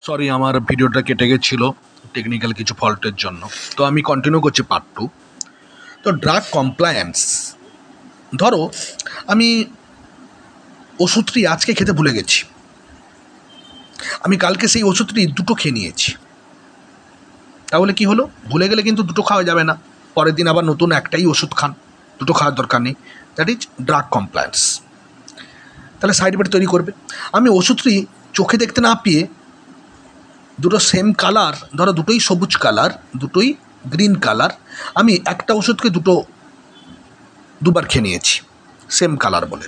Sorry, আমার ভিডিওটা কেটে গেছিল টেকনিক্যাল কিছু ফল্টের জন্য। তো আমি কন্টিনিউ করছি পার্ট 2। তো ড্রাগ কমপ্লায়েন্স, ধরো আমি ওষুধটি আজকে খেতে ভুলে গেছি, আমি কালকে সেই ওষুধটি 2টো খেয়ে নিয়েছি, তাহলে কি হলো? ভুলে গেলে কিন্তু 2টো খাওয়া যাবে না, পরের দিন আবার নতুন একটাই ওষুধ খান, 2টো খাওয়ার দরকার নেই। That is drug compliance. তাহলে সাইড এফেক্ট তৈরি করবে। আমি ওষুধটি চোখে দেখতে না পেয়ে 2টো সেম কালার, ধরো 2টোই সবুজ কালার, 2টোই গ্রিন কালার, আমি একটা ওষুধকে 2বার খেয়ে নিয়েছি সেম কালার বলে।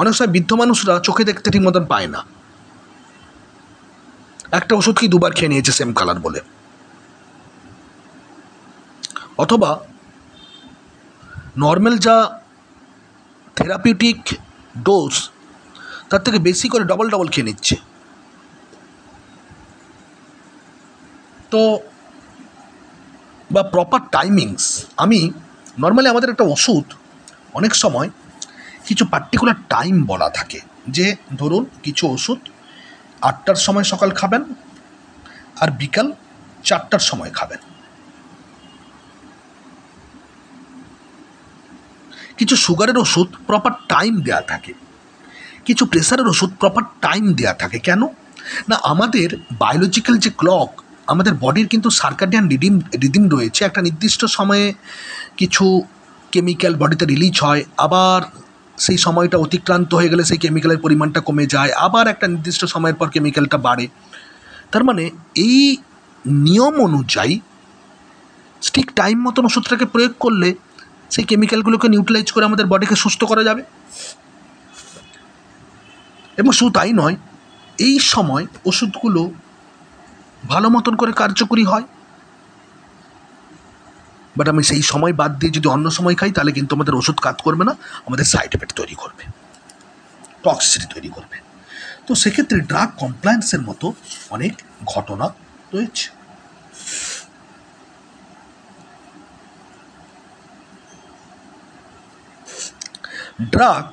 অনেক সময় বৃদ্ধ মানুষরা চোখে দেখতে ঠিক মতন পায় না, একটা ওষুধকেই 2বার খেয়ে নিয়েছে সেম কালার বলে। অথবা নর্মাল যা থেরাপিউটিক ডোজ তার থেকে বেশি করে ডবল খেয়ে নিচ্ছে। তো বা প্রপার টাইমিংস, আমি নর্মালি আমাদের একটা ওষুধ অনেক সময় কিছু পার্টিকুলার টাইম বলা থাকে, যে ধরুন কিছু ওষুধ 8টার সময় সকাল খাবেন আর বিকাল 4টার সময় খাবেন। কিছু সুগারের ওষুধ প্রপার টাইম দেওয়া থাকে, কিছু প্রেসারের ওষুধ প্রপার টাইম দেওয়া থাকে। কেন না, আমাদের বায়োলজিক্যাল যে ক্লক, আমাদের বডির কিন্তু সার্কাডিয়ান রিদিম রয়েছে। একটা নির্দিষ্ট সময়ে কিছু কেমিক্যাল বডিতে রিলিজ হয়, আবার সেই সময়টা অতিক্রান্ত হয়ে গেলে সেই কেমিক্যালের পরিমাণটা কমে যায়, আবার একটা নির্দিষ্ট সময়ের পর কেমিক্যালটা বাড়ে। তার মানে এই নিয়ম অনুযায়ী ঠিক টাইম মতন ওষুধটাকে প্রয়োগ করলে সেই কেমিক্যালগুলোকে নিউট্রালাইজ করে আমাদের বডিকে সুস্থ করা যাবে। এবং শুধু তাই নয়, এই সময় ওষুধগুলো ভালো মতন করে কার্যকরী হয়। বাট আমি সেই সময় বাদ দিয়ে যদি অন্য সময় খাই, তাহলে কিন্তু আমাদের ওষুধ কাজ করবে না, আমাদের সাইড এফেক্ট তৈরি করবে, টক্সিসিটি তৈরি করবে। তো সেক্ষেত্রে ড্রাগ কমপ্লায়েন্সের মতো অনেক ঘটনা রয়েছে। ড্রাগ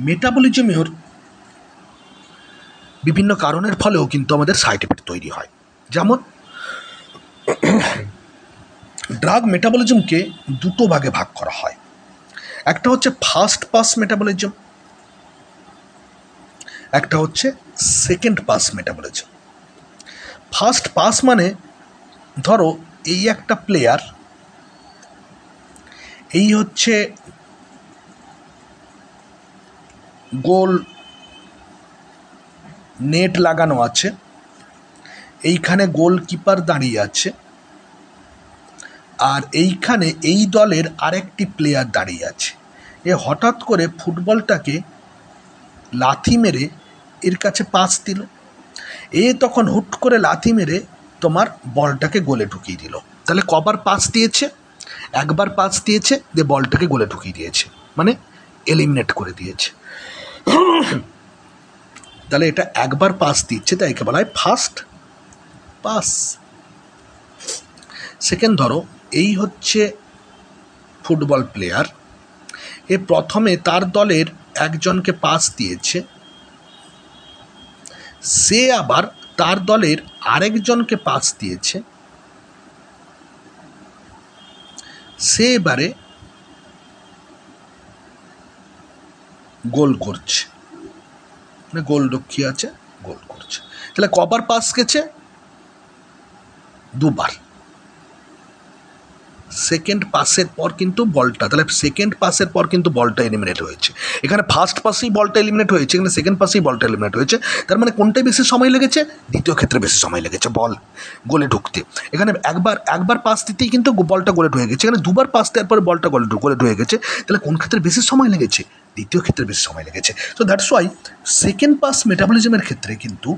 মেটাবলিজমের বিভিন্ন কারণের ফলেও কিন্তু আমাদের সাইড এফেক্ট তৈরি হয়। যেমন ড্রাগ মেটাবলিজমকে 2টো ভাগে ভাগ করা হয়। একটা হচ্ছে ফার্স্ট পাস মেটাবলিজম, একটা হচ্ছে second pass metabolism. First pass মানে ধরো এই একটা প্লেয়ার, এই হচ্ছে গোল নেট লাগানো আছে, এইখানে গোলকিপার দাঁড়িয়ে আছে, আর এইখানে এই দলের আরেকটি প্লেয়ার দাঁড়িয়ে আছে। এ হঠাৎ করে ফুটবলটাকে লাথি মেরে এর কাছে পাস দিল, এ তখন হুট করে লাথি মেরে তোমার বলটাকে গোলে ঢুকিয়ে দিল। তাহলে কবার পাস দিয়েছে? একবার পাস দিয়েছে, দিয়ে বলটাকে গোলে ঢুকিয়ে দিয়েছে, মানে এলিমিনেট করে দিয়েছে। তাহলে এটা একবার পাস দিচ্ছে, তাই একে বলা হয় ফার্স্ট পাস। সেকেন্ড, ধরো এই হচ্ছে ফুটবল প্লেয়ার, এ প্রথমে তার দলের একজনকে পাস দিয়েছে, সে আবার তার দলের আরেকজনকে পাস দিয়েছে, সে এবারে গোল করছে, মানে গোল রক্ষী আছে, গোল করছে। তাহলে কবার পাস গেছে? 2বার। সেকেন্ড পাসের পর কিন্তু বলটা, তাহলে সেকেন্ড পাসের পর কিন্তু বলটা এলিমিনেট হয়েছে। এখানে ফার্স্ট পাসেই বলটা এলিমিনেট হয়েছে, এখানে সেকেন্ড পাসেই বলটা এলিমিনেট হয়েছে। তার মানে কোনটায় বেশি সময় লেগেছে? দ্বিতীয় ক্ষেত্রে বেশি সময় লেগেছে বল গোলে ঢুকতে। এখানে একবার পাস দিতেই কিন্তু বলটা গোলে ঢুকে গেছে, এখানে 2বার পাস দেওয়ার পরে বলটা গোলে ঢুকে গেছে। তাহলে কোন ক্ষেত্রে বেশি সময় লেগেছে? দ্বিতীয় ক্ষেত্রে বেশি সময় লেগেছে। So that's why second pass মেটাবলিজমের ক্ষেত্রে কিন্তু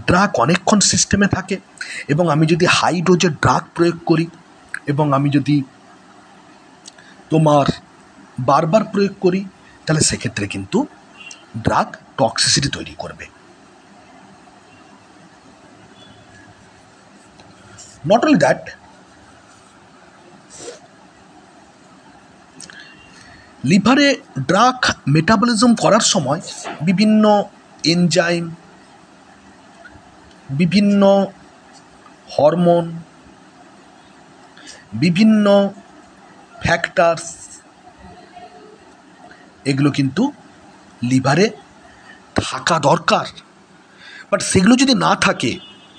ড্রাগ অনেকক্ষণ সিস্টেমে থাকে, এবং আমি যদি হাই ডোজের ড্রাগ প্রয়োগ করি এবং আমি যদি তোমার বারবার প্রয়োগ করি, তাহলে সেক্ষেত্রে কিন্তু ড্রাগ টক্সিসিটি তৈরি করবে। নট অনলি দ্যাট, লিভারে ড্রাগ মেটাবলিজম করার সময় বিভিন্ন এনজাইম, বিভিন্ন হরমোন, বিভিন্ন ফ্যাক্টরস, এগুলো কিন্তু লিভারে থাকা দরকার। বাট সেগুলো যদি না থাকে,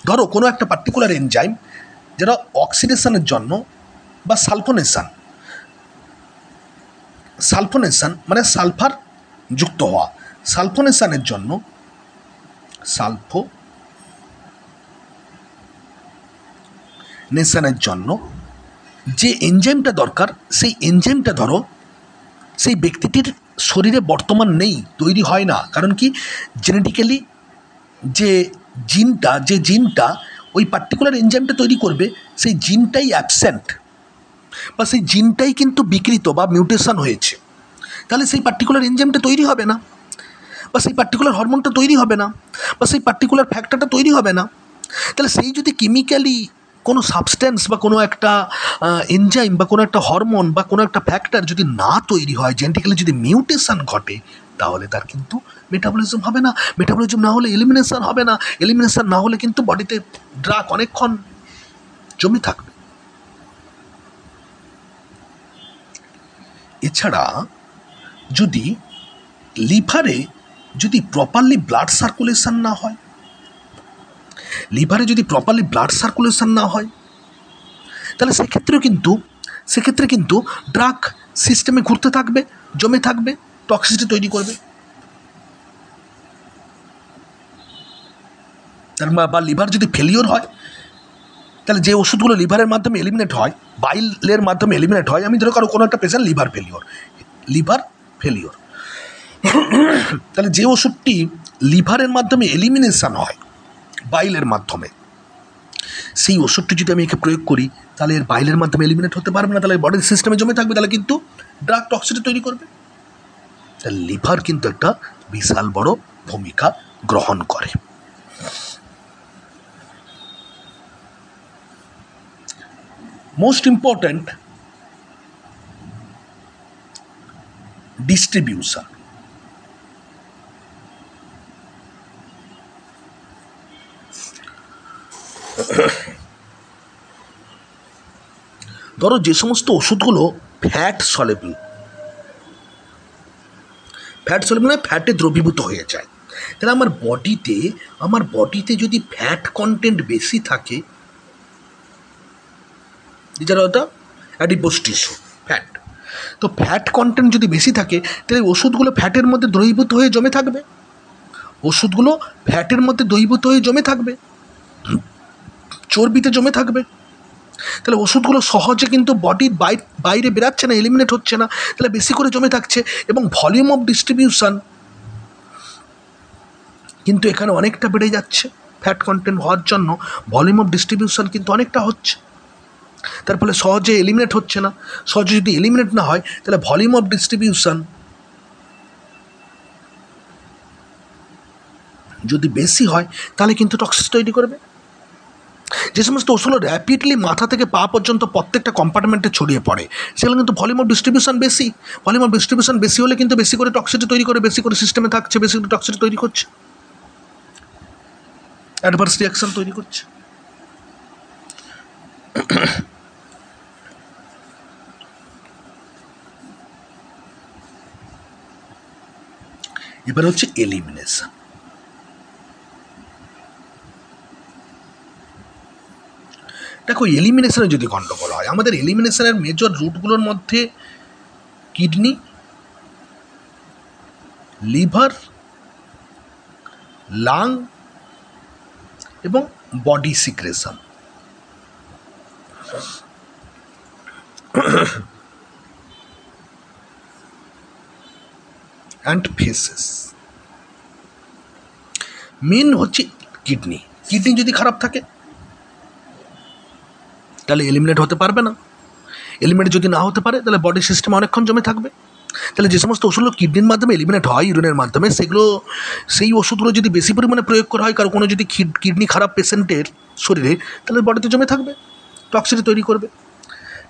ধরো কোনো একটা পার্টিকুলার এনজাইম যেটা অক্সিডেশনের জন্য বা সালফোনেশন মানে সালফার যুক্ত হওয়া, সালফোনেশনের জন্য যে এনজাইমটা দরকার, সেই এনজাইমটা ধরো সেই ব্যক্তিটির শরীরে বর্তমান নেই, তৈরি হয় না। কারণ কি, জেনেটিক্যালি যে জিনটা ওই পার্টিকুলার এনজাইমটা তৈরি করবে, সেই জিনটাই অ্যাবসেন্ট, বা সেই জিনটাই কিন্তু বিকৃত বা মিউটেশন হয়েছে, তাহলে সেই পার্টিকুলার এনজাইমটা তৈরি হবে না, বা সেই পার্টিকুলার হরমোনটা তৈরি হবে না, বা সেই পার্টিকুলার ফ্যাক্টরটা তৈরি হবে না। তাহলে সেই যদি কেমিক্যালি কোনো সাবস্টেন্স বা কোনো একটা এনজাইম বা কোনো একটা হরমোন বা কোনো একটা ফ্যাক্টর যদি না তৈরি হয়, জেনেটিক্যালি যদি মিউটেশন ঘটে, তাহলে তার কিন্তু মেটাবলিজম হবে না। মেটাবলিজম না হলে এলিমিনেশন হবে না। এলিমিনেশন না হলে কিন্তু বডিতে ড্রাগ অনেকক্ষণ জমে থাকবে। এছাড়া যদি লিভারে যদি প্রপারলি ব্লাড সার্কুলেশন না হয়, তাহলে সেক্ষেত্রে কিন্তু ড্রাগ সিস্টেমে ঘুরতে থাকবে, জমে থাকবে, টক্সিসিটি তৈরি করবে। বা লিভার যদি ফেলিওর হয়, তাহলে যে ওষুধগুলো লিভারের মাধ্যমে এলিমিনেট হয়, বাইলের মাধ্যমে এলিমিনেট হয়, আমি ধরো কোনো একটা পেশেন্ট লিভার ফেলিওর, তাহলে যে ওষুধটি লিভারের মাধ্যমে এলিমিনেশন হয় বাইলের মাধ্যমে, সেই ওষুধটি যদি আমি একে প্রয়োগ করি, তাহলে এর বাইলের মাধ্যমে এলিমিনেট হতে পারবে না, তাহলে বডির সিস্টেমে জমে থাকবে, তাহলে কিন্তু ড্রাগ টক্সিসিটি তৈরি করবে। তাহলে লিভার কিন্তু একটা বিশাল বড় ভূমিকা গ্রহণ করে। Most important, distribution. ধরো যে সমস্ত ওষুধগুলো ফ্যাট সলেবল মানে ফ্যাটে দ্রবীভূত হয়ে যায়, তাহলে আমার বডিতে যদি ফ্যাট কন্টেন্ট বেশি থাকে, যারা ওটা অ্যাডিপোজ টিস্যু ফ্যাট, তো ফ্যাট কন্টেন্ট যদি বেশি থাকে, তাহলে ওষুধগুলো ফ্যাটের মধ্যে দ্রবীভূত হয়ে জমে থাকবে, চর্বিতে জমে থাকবে। তাহলে ওষুধগুলো সহজে কিন্তু বডির বাইরে বেরাচ্ছে না, এলিমিনেট হচ্ছে না, তাহলে বেশি করে জমে থাকছে। এবং ভলিউম অফ ডিস্ট্রিবিউশন কিন্তু এখানে অনেকটা বেড়ে যাচ্ছে, ফ্যাট কন্টেন্ট হওয়ার জন্য ভলিউম অফ ডিস্ট্রিবিউশন কিন্তু অনেকটা হচ্ছে, তার ফলে সহজে এলিমিনেট হচ্ছে না। সহজে যদি এলিমিনেট না হয়, তাহলে ভলিউম অফ ডিস্ট্রিবিউশন যদি বেশি হয়, তাহলে কিন্তু টক্সিস তৈরি করবে। যে সমস্ত ওষুধ র্যাপিডলি মাথা থেকে পা পর্যন্ত প্রত্যেকটা কম্পার্টমেন্টে ছড়িয়ে পড়ে, সেগুলো কিন্তু ভলিউম অফ ডিস্ট্রিবিউশন বেশি হলে কিন্তু বেশি করে টক্সিসিটি তৈরি করে, বেশি করে সিস্টেমে থাকছে, বেশি করে টক্সিসিটি তৈরি করছে, অ্যাডভার্স রিয়াকশন তৈরি করছে। এবার হচ্ছে এলিমিনেশন। দেখো, এলিমিনেশনে যদি গণ্ডগোল হয়, আমাদের এলিমিনেশনের মেজর রুটগুলোর মধ্যে কিডনি, লিভার, লাং এবং বডি সিক্রেশন। And faeces. মেন হচ্ছে কিডনি যদি খারাপ থাকে, তাহলে এলিমিনেট হতে পারবে না। এলিমিনেট যদি না হতে পারে, তাহলে বডি সিস্টেমে অনেকক্ষণ জমে থাকবে। তাহলে যে সমস্ত ওষুধগুলো কিডনির মাধ্যমে এলিমিনেট হয়, ইউরিনের মাধ্যমে, সেই ওষুধগুলো যদি বেশি পরিমাণে প্রয়োগ করা হয়, কোনো যদি কিডনি খারাপ পেশেন্টের শরীরে, তাহলে বডিতে জমে থাকবে, টক্সিসিটি তৈরি করবে।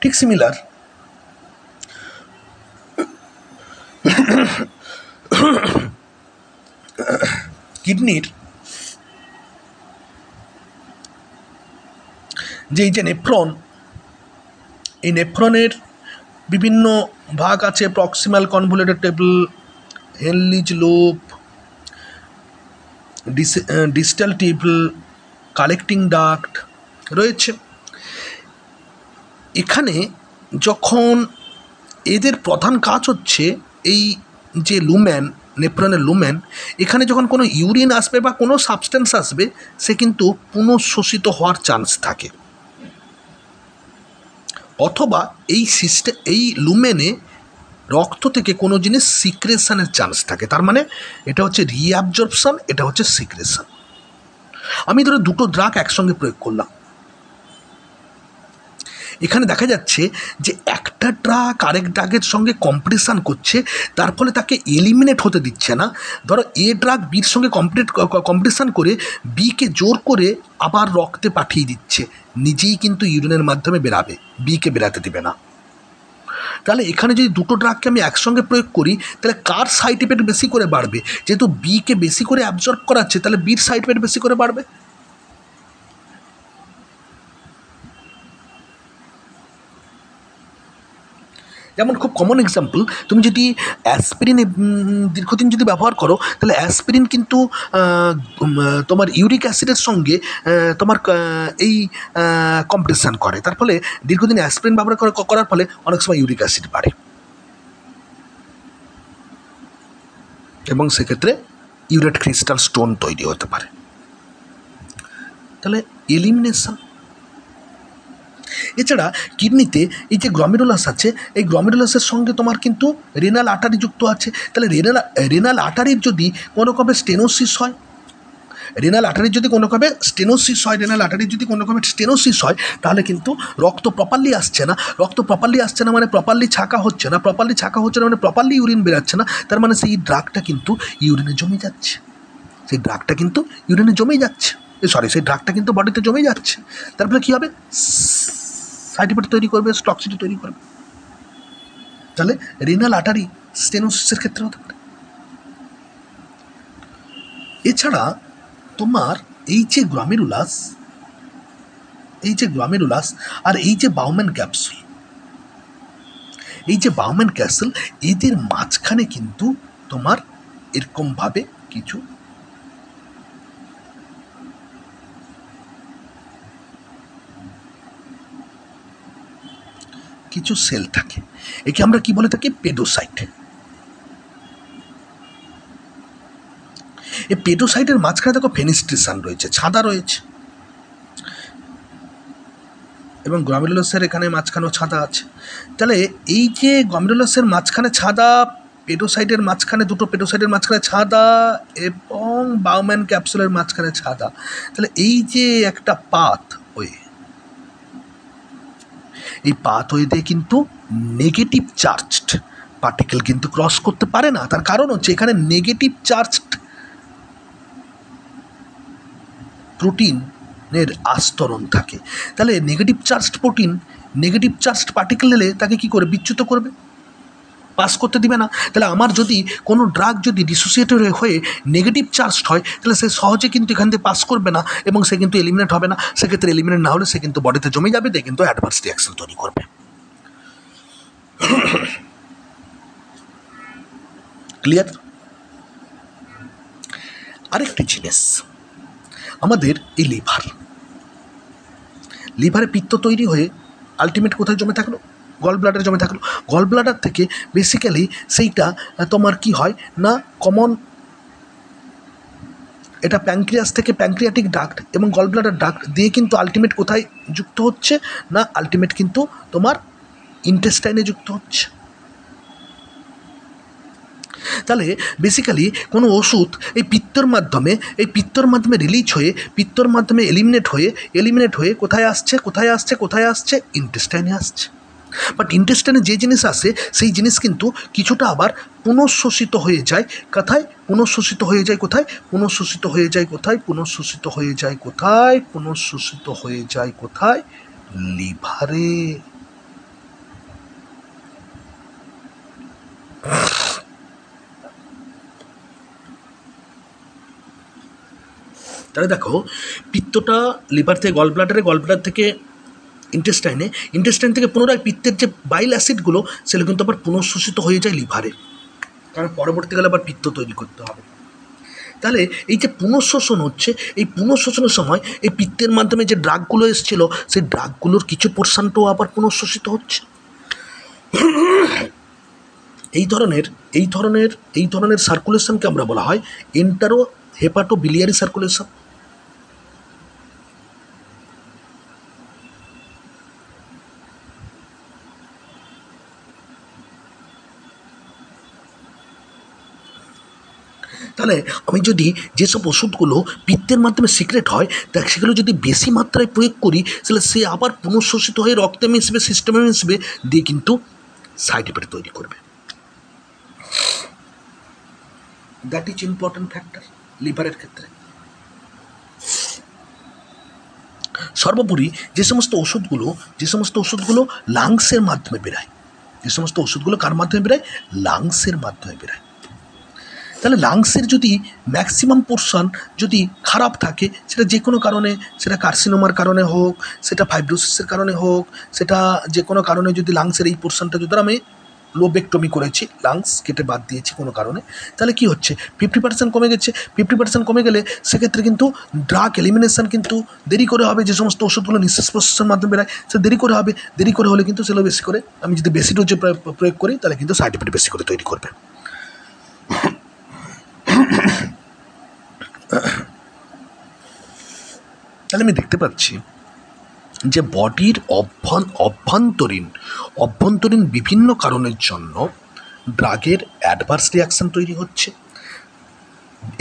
ঠিক সিমিলার কিডনির যে এই যে নেফ্রন, এই নেফ্রনের বিভিন্ন ভাগ আছে, proximal convoluted table, হেনলিজ loop, distal table, collecting duct রয়েছে। এখানে যখন এদের প্রধান কাজ হচ্ছে এই যে লুমেন, নেফ্রনের লুমেন, এখানে যখন কোনো ইউরিন আসবে বা কোনো সাবস্টেন্স আসবে, সে কিন্তু পুনঃশোষিত হওয়ার চান্স থাকে, অথবা এই লুমেনে রক্ত থেকে কোনো জিনিস সিক্রেশনের চান্স থাকে। তার মানে এটা হচ্ছে রিঅ্যাবজর্পশন, এটা হচ্ছে সিক্রেশন। আমি ধরো দুটো ড্রাগ একসঙ্গে প্রয়োগ করলাম, এখানে দেখা যাচ্ছে যে একটা ড্রাগ আরেক ড্রাগের সঙ্গে কম্পিটিশান করছে, তার ফলে তাকে এলিমিনেট হতে দিচ্ছে না। ধরো এ ড্রাগ বির সঙ্গে কম্পিটিশান করে বিকে জোর করে আবার রক্তে পাঠিয়ে দিচ্ছে, নিজেই কিন্তু ইউরিনের মাধ্যমে বেরাবে, বিকে বেরাতে দেবে না। তাহলে এখানে যদি দুটো ড্রাগকে আমি একসঙ্গে প্রয়োগ করি, তাহলে কার সাইড ইফেক্ট বেশি করে বাড়বে? যেহেতু বিকে বেশি করে অ্যাবজর্ব করাচ্ছে, তাহলে বির সাইড ইফেক্ট বেশি করে বাড়বে। যেমন খুব কমন এক্সাম্পল, তুমি যদি অ্যাসপিরিন দীর্ঘদিন যদি ব্যবহার করো, তাহলে অ্যাসপিরিন কিন্তু তোমার ইউরিক অ্যাসিডের সঙ্গে তোমার এই কম্পিটিশান করে, তার ফলে দীর্ঘদিন অ্যাসপিরিন ব্যবহার করার ফলে অনেক সময় ইউরিক অ্যাসিড বাড়ে, এবং সেক্ষেত্রে ইউরেট ক্রিস্টাল স্টোন তৈরি হতে পারে। তাহলে এলিমিনেশন। এছাড়া কিডনিতে এই যে গ্লমেরুলাস আছে, এই গ্লমেরুলাসের সঙ্গে তোমার কিন্তু রেনাল আর্টারি যুক্ত আছে। তাহলে রেনাল আর্টারির যদি কোনোভাবে স্টেনোসিস হয়, রেনাল আর্টারির যদি কোনোভাবে স্টেনোসিস হয়, তাহলে কিন্তু রক্ত প্রপারলি আসছে না। রক্ত প্রপারলি আসছে না মানে প্রপারলি ছাঁকা হচ্ছে না, মানে প্রপারলি ইউরিন বেরাচ্ছে না। তার মানে সেই ড্রাগটা কিন্তু ইউরিনে জমে যাচ্ছে, সেই ড্রাগটা কিন্তু বডিতে জমে যাচ্ছে। তারপরে কী হবে? সাইড ইফেক্ট তৈরি করবে, টক্সিটি তৈরি করবে। তাহলে রেনাল আর্টারি স্টেনোসিসের ক্ষেত্রে হতে পারে। এছাড়া তোমার এই যে গ্লমেরুলাস আর এই যে বাউম্যান ক্যাপসুল, এদের মাঝখানে কিন্তু তোমার এরকমভাবে কিছু সেল থাকে, একে আমরা কি বলে থাকি? পেডোসাইট। এই পেডোসাইটের মাঝখানে দেখো ফেনিস্ট্রেশন রয়েছে, ছাদা রয়েছে, এবং গ্লমেরুলাসের এখানে মাঝখানেও ছাদা আছে। তাহলে এই যে গ্লমেরুলাসের মাঝখানে ছাদা, পেডোসাইটের মাঝখানে, দুটো পেডোসাইটের মাঝখানে ছাদা, এবং বাউম্যান ক্যাপসুলের মাঝখানে ছাদা, তাহলে এই যে একটা পাথওয়ে, এই পাথওয়েতে কিন্তু নেগেটিভ চার্জড পার্টিকেল কিন্তু ক্রস করতে পারে না। তার কারণ হচ্ছে এখানে নেগেটিভ চার্জড প্রোটিনের আস্তরণ থাকে। তাহলে নেগেটিভ চার্জড পার্টিকেল এলে তাকে কী করে? বিচ্যুত করবে, পাস করতে দিবে না। তাহলে আমার যদি কোনো ড্রাগ যদি ডিসোসিয়েটেড হয়ে নেগেটিভ চার্জড হয়, তাহলে সে সহজে কিন্তু এখান থেকে পাস করবে না, এবং সে কিন্তু এলিমিনেট হবে না। সেক্ষেত্রে এলিমিনেট না হলে সে কিন্তু বডিতে জমে যাবে, দিয়ে কিন্তু অ্যাডভার্স রিঅ্যাকশন তৈরি করবে। ক্লিয়ার? আরেকটি জিনিস, আমাদের এই লিভারে পিত্ত তৈরি হয়ে আলটিমেট কোথায় জমে থাকলো? গল ব্লাডারে জমে থাকলো। গল ব্লাডার থেকে বেসিক্যালি সেইটা তোমার কি হয় না, কমন এটা প্যানক্রিয়াস থেকে প্যানক্রিয়াটিক ডাক্ট এবং গল ব্লাডার ডাক্ট দিয়ে কিন্তু আলটিমেট কোথায় যুক্ত হচ্ছে না, আলটিমেট কিন্তু তোমার ইন্টেস্টাইনে যুক্ত হচ্ছে। তাহলে বেসিক্যালি কোনো ওষুধ এই পিত্তর মাধ্যমে রিলিজ হয়ে, পিত্তর মাধ্যমে এলিমিনেট হয়ে কোথায় আসছে? ইন্টেস্টাইনে আসছে। বাট ইন্টেস্টাইনে যে জিনিস আসে, সেই জিনিস কিন্তু কিছুটা আবার পুনঃশোষিত হয়ে যায় কোথায়? লিভারে। তাহলে দেখো, পিত্তটা লিভার থেকে গল ব্লাডার থেকে ইন্টেস্টাইন থেকে পুনরায় পিত্তের যে বাইল অ্যাসিডগুলো সেগুলো কিন্তু আবার পুনঃশোষিত হয়ে যায় লিভারে, কারণ পরবর্তীকালে আবার পিত্ত তৈরি করতে হবে। তাহলে এই যে পুনঃশোষণ হচ্ছে, এই পুনঃশোষণের সময় এই পিত্তের মাধ্যমে যে ড্রাগগুলো এসেছিলো সেই ড্রাগগুলোর কিছু পোর্শনটাও আবার পুনঃশোষিত হচ্ছে। এই ধরনের সার্কুলেশনকে আমরা বলা হয় এন্টারো হেপাটো বিলিয়ারি সার্কুলেশন। তাহলে আমি যদি যেসব ওষুধগুলো পিত্তের মাধ্যমে সিক্রেট হয় তা সেগুলো যদি বেশি মাত্রায় প্রয়োগ করি, তাহলে সে আবার পুনঃশোষিত হয়ে রক্তে মিশবে, সিস্টেমে মিশবে, দিয়ে কিন্তু সাইড এফেক্ট তৈরি করবে। দ্যাট ইজ ইম্পর্টেন্ট ফ্যাক্টর লিভারের ক্ষেত্রে। সর্বোপরি যে সমস্ত ওষুধগুলো লাংসের মাধ্যমে বেরোয়, কার মাধ্যমে বেরোয়? লাংসের মাধ্যমে বেরোয়। তাহলে লাংসের যদি ম্যাক্সিমাম পোর্শন যদি খারাপ থাকে, সেটা যে কোনো কারণে, সেটা কার্সিনোমার কারণে হোক, সেটা ফাইব্রোসিসের কারণে হোক, সেটা যে কোনো কারণে যদি লাংসের এই পোর্শনটা যদি আমি লোবেক্টমি করেছি, লাংস কেটে বাদ দিয়েছি কোনো কারণে, তাহলে কি হচ্ছে? 50% কমে গেছে। 50% কমে গেলে সেক্ষেত্রে কিন্তু ড্রাগ এলিমিনেশন কিন্তু দেরি করে হবে। যে সমস্ত ওষুধগুলো নিঃশ্বাস প্রশ্বাসের মাধ্যমে বেরোয় সে দেরি করে হলে কিন্তু সেগুলো বেশি করে, আমি যদি বেশি ডোজে প্রয়োগ করি তাহলে কিন্তু সাইড এফেক্ট বেশি করে তৈরি করবে। তাহলে আমি দেখতে পাচ্ছি যে বডির অভ্যন্তরীণ বিভিন্ন কারণের জন্য ড্রাগের অ্যাডভার্স রিয়াকশান তৈরি হচ্ছে,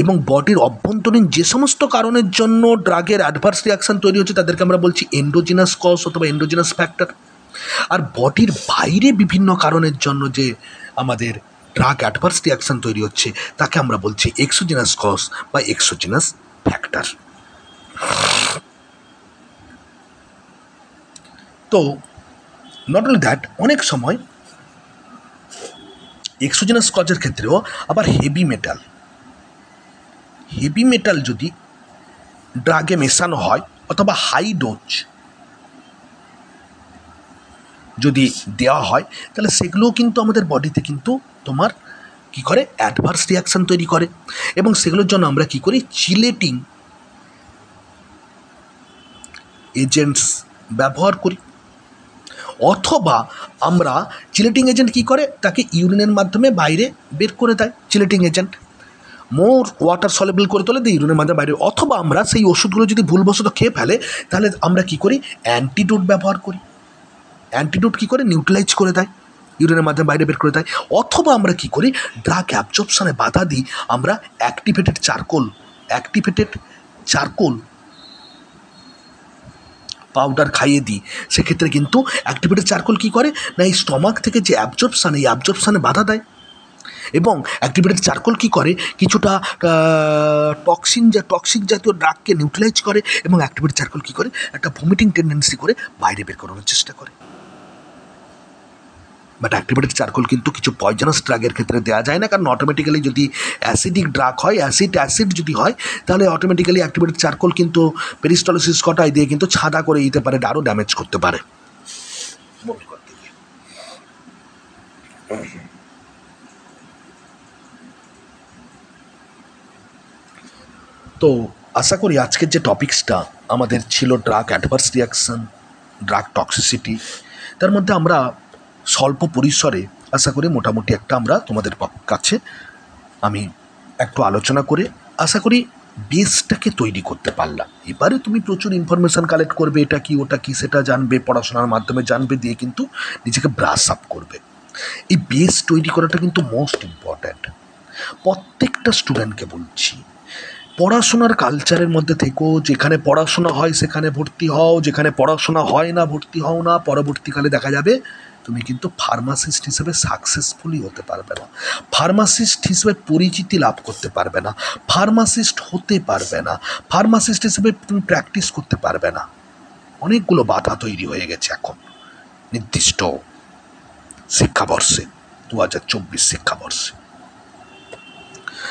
এবং বডির অভ্যন্তরীণ যে সমস্ত কারণের জন্য ড্রাগের অ্যাডভার্স রিয়াকশান তৈরি হচ্ছে তাদেরকে আমরা বলছি এন্ডোজিনাস কজ অথবা এন্ডোজিনাস ফ্যাক্টর। আর বডির বাইরে বিভিন্ন কারণের জন্য যে আমাদের ড্রাগ অ্যাডভার্স রিয়াকশান তৈরি হচ্ছে তাকে আমরা বলছি এক্সোজিনাস কজ বা এক্সোজিনাস ফ্যাক্টর। তো নট অনলি দ্যাট, অনেক সময় এক্সোজেনাস কজের ক্ষেত্রেও আবার হেভি মেটাল যদি ড্রাগে মেশানো হয় অথবা হাই ডোজ যদি দেওয়া হয়, তাহলে সেগুলোও কিন্তু আমাদের বডিতে কিন্তু তোমার কী করে? অ্যাডভার্স রিয়াকশান তৈরি করে। এবং সেগুলোর জন্য আমরা কী করি? চিলেটিং এজেন্টস ব্যবহার করি, অথবা আমরা চিলেটিং এজেন্ট কী করে? তাকে ইউরিনের মাধ্যমে বাইরে বের করে দেয়। চিলেটিং এজেন্ট মোর ওয়াটার সলেবল করে তোলে, দিয়ে ইউরিনের মাধ্যমে বাইরে। অথবা আমরা সেই ওষুধগুলো যদি ভুলবশত খেয়ে ফেলে তাহলে আমরা কী করি? অ্যান্টিডোট ব্যবহার করি। অ্যান্টিডোট কী করে? নিউট্রালাইজ করে দেয়, ইউরিনের মাধ্যমে বাইরে বের করে দেয়। অথবা আমরা কী করি? ড্রাগ অ্যাবজর্পশনে বাধা দিই, আমরা অ্যাক্টিভেটেড চারকোল পাউডার খাইয়ে দিই। সেক্ষেত্রে কিন্তু অ্যাক্টিভেটেড চারকোল কী করে না, এই স্টমাক থেকে যে অ্যাবজর্পশানে বাধা দেয়। এবং অ্যাক্টিভেটেড চারকোল কী করে? কিছুটা টক্সিক জাতীয় ড্রাগকে নিউট্রালাইজ করে, এবং অ্যাক্টিভেটেড চারকোল কী করে? একটা ভমিটিং টেন্ডেন্সি করে বাইরে বের করানোর চেষ্টা করে। বাট অ্যাক্টিভেটেড চারকোল কিন্তু কিছু পয়জনাস ড্রাগের ক্ষেত্রে দেওয়া যায় না, কারণ অটোমেটিক্যালি যদি অ্যাসিডিক ড্রাগ হয়, অ্যাসিড যদি হয়, তাহলে অটোমেটিক্যালি অ্যাক্টিভেটেড চারকোল কিন্তু পেরিস্টলিসিস ঘটায় দিয়ে কিন্তু ছাদা করে দিতে পারে, আরও ড্যামেজ করতে পারে। তো আশা করি আজকের যে টপিক্সটা আমাদের ছিল drug adverse reaction, drug toxicity, তার মধ্যে আমরা স্বল্প পরিসরে আশা করি মোটামুটি একটা আমরা তোমাদের কাছে আমি একটু আলোচনা করে আশা করি বেসটাকে তৈরি করতে পারলাম। এবারে তুমি প্রচুর ইনফরমেশান কালেক্ট করবে, এটা কি ওটা কি সেটা জানবে, পড়াশোনার মাধ্যমে জানবে, দিয়ে কিন্তু নিজেকে ব্রাশ আপ করবে। এই বেস তৈরি করাটা কিন্তু মোস্ট ইম্পর্ট্যান্ট। প্রত্যেকটা স্টুডেন্টকে বলছি, পড়াশোনার কালচারের মধ্যে থেকেও, যেখানে পড়াশোনা হয় সেখানে ভর্তি হও, যেখানে পড়াশোনা হয় না ভর্তি হও না। পরবর্তীকালে দেখা যাবে তুমি কিন্তু ফার্মাসিস্ট হিসেবে সাকসেসফুলি হতে পারবে না, ফার্মাসিস্ট হিসেবে পরিচিতি লাভ করতে পারবে না, ফার্মাসিস্ট হতে পারবে না, ফার্মাসিস্ট হিসেবে তুমি প্র্যাকটিস করতে পারবে না। অনেকগুলো বাধা তৈরি হয়ে গেছে এখন নির্দিষ্ট শিক্ষাবর্ষে, 2024 শিক্ষাবর্ষে।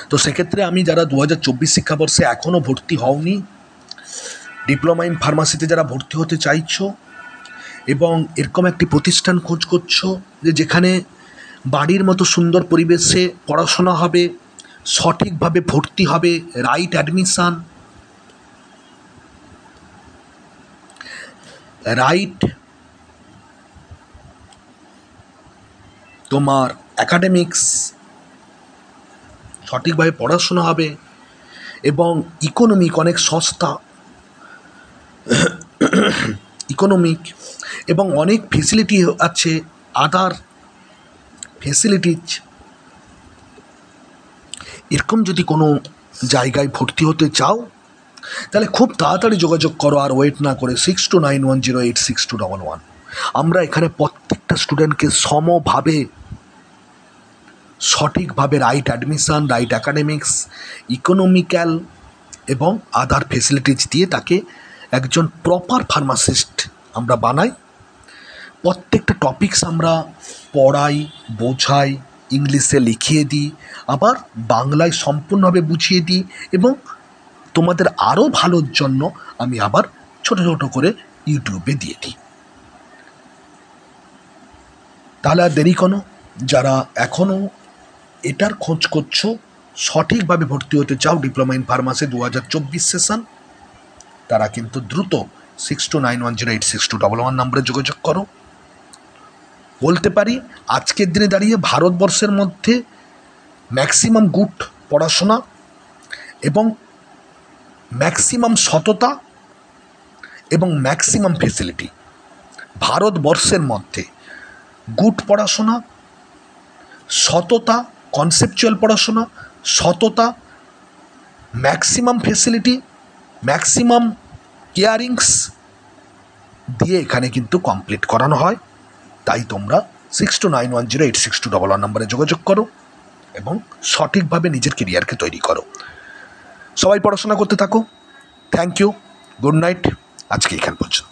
তো সেক্ষেত্রে আমি যারা 2024 শিক্ষাবর্ষে এখনও ভর্তি হওনি, ডিপ্লোমা ইন ফার্মাসিতে যারা ভর্তি হতে চাইছো এবং এরকম একটি প্রতিষ্ঠান খোঁজ করছো যে যেখানে বাড়ির মতো সুন্দর পরিবেশে পড়াশোনা হবে, সঠিকভাবে ভর্তি হবে, রাইট অ্যাডমিশান, রাইট তোমার অ্যাকাডেমিক্স, সঠিকভাবে পড়াশোনা হবে এবং ইকোনমিক অনেক সস্তা, ইকোনমিক এবং অনেক ফেসিলিটি আছে, আদার ফেসিলিটিজ, এরকম যদি কোনো জায়গায় ভর্তি হতে চাও তাহলে খুব তাড়াতাড়ি যোগাযোগ করো, আর ওয়েট না করে 6291086211। আমরা এখানে প্রত্যেকটা স্টুডেন্টকে সমভাবে সঠিকভাবে right admission, right academics, economical এবং আদার ফেসিলিটিজ দিয়ে তাকে একজন প্রপার ফার্মাসিস্ট আমরা বানাই। প্রত্যেকটা টপিকস আমরা পড়াই, বোঝাই, ইংলিশে লিখিয়ে দিই, আবার বাংলায় সম্পূর্ণভাবে বুঝিয়ে দিই এবং তোমাদের আরও ভালোর জন্য আমি আবার ছোট ছোট করে ইউটিউবে দিয়ে দিই। তাহলে আর দেরি কোনো, যারা এখনও এটার খোঁজ করছো, সঠিকভাবে ভর্তি হতে চাও ডিপ্লোমা ইন ফার্মাসি 2024 সেশন, তারা কিন্তু দ্রুত 6291086211 নম্বরে যোগাযোগ করো। বলতে পারি আজকের দিনে দাঁড়িয়ে ভারতবর্ষের মধ্যে ম্যাক্সিমাম গুড পড়াশোনা এবং ম্যাক্সিমাম সততা এবং ম্যাক্সিমাম ফেসিলিটি, ভারতবর্ষের মধ্যে গুড পড়াশোনা, সততা, কনসেপচুয়াল পড়াশোনা, সততা, ম্যাক্সিমাম ফেসিলিটি, ম্যাক্সিমাম কেয়ারিংস দিয়ে এখানে কিন্তু কমপ্লিট করানো হয়। তাই তোমরা 6291086211 নম্বরে যোগাযোগ করো এবং সঠিকভাবে নিজের কেরিয়ারকে তৈরি করো। সবাই পড়াশোনা করতে থাকো। থ্যাংক ইউ, গুড নাইট, আজকে এখান পর্যন্ত।